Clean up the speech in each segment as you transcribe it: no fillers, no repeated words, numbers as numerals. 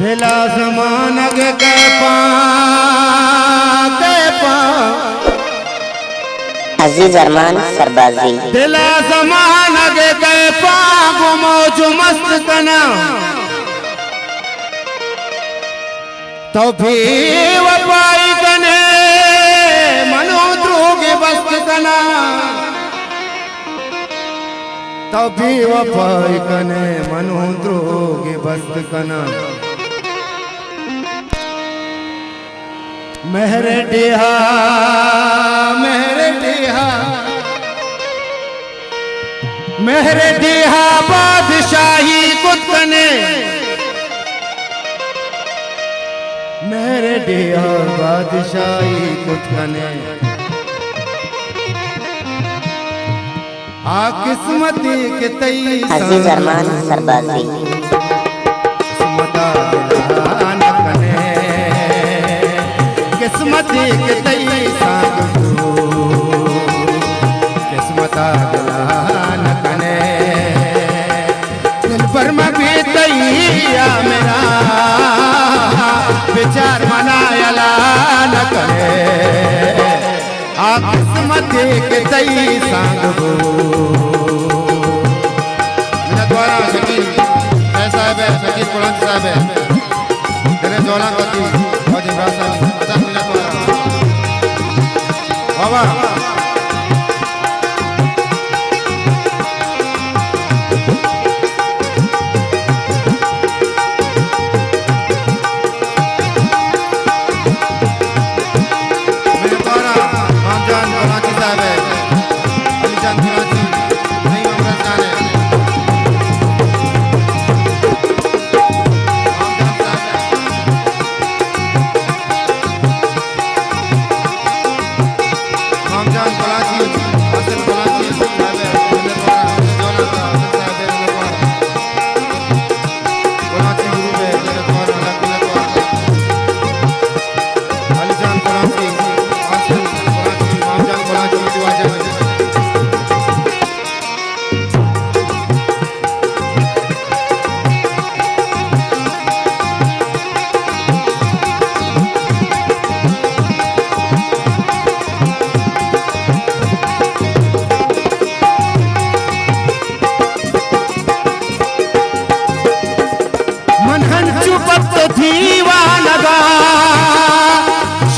दिला जमान के अजीज अरमान सरबाजी दिला जमान के मौज मस्त कना तो भी वफाई कने मनो द्रोगे बस्त कना तो भी वफाई कने मनो द्रोगे बस्त कना मेरे डिहा मेरे डिहा बादशाही कुतने मेरे डिहा बादशाही कुतने आ किस्मती के तई अजीज अरमान सरबाजी किस्मती के तई किस्मता गलान कने दिल पर में भी तैया मेरा विचार मनायला न करे आ किस्मती के तई सांगो मेरा द्वारा शकील साहब है शकील कुरान साहब है तेरे जोला कोती और इमरान साहब अदा मिला द्वारा बाबा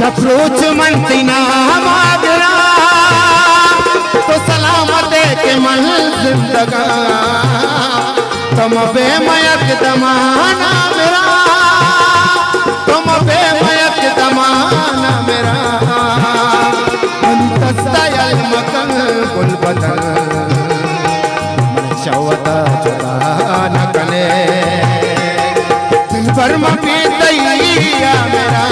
शफरोच मनतीना मागरा तो सलामत के मन जिंदगा तुम बेमयक दमाना मेरा तुम बेमयक दमाना मेरा अंतस्तायल मकन गुल बदल शवता जुदा न कने दिल भर में तैया मेरा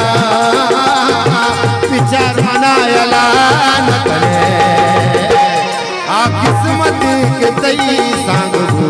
विचार मनायला न करे आ किस्मत के तई सांगो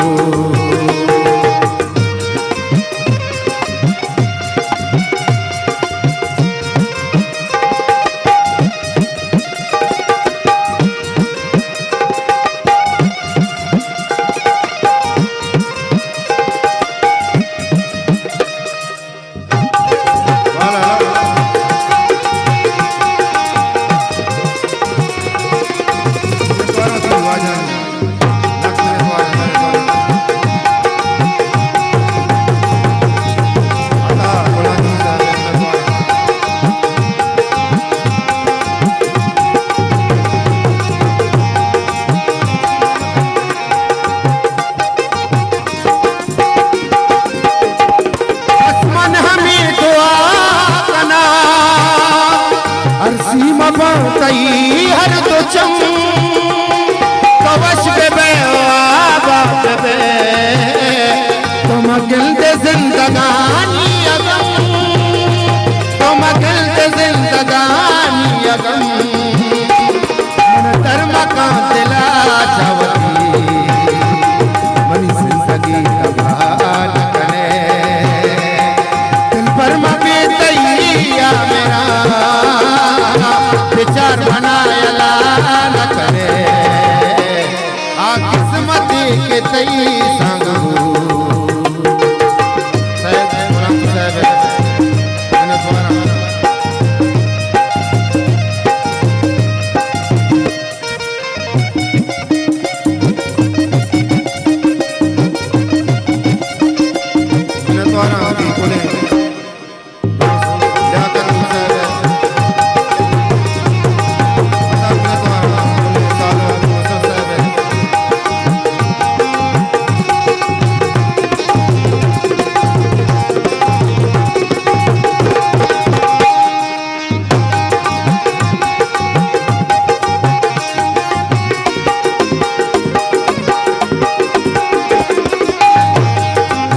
हर तो चम कवश के बात बे तुम गिल दे जिंदगानी अगम तुम गिल दे जिंदगानी अगम मन धर्म का दिला चावती मनी जिंदगी कबाल करे दिल पर मबी तैया मेरा विचार बनायला न करे आ किस्मत के तई संग द्वारा की बोले लियाकत साहब अदा मिला द्वारा बोले सालो मुसर साहब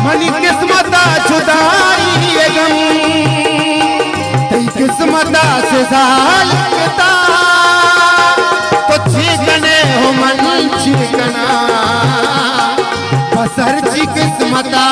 मनी किस्मता जुदाई गम तई किस्मता से जालता तो छिकने हो मन छिकना बसर जी किस्मता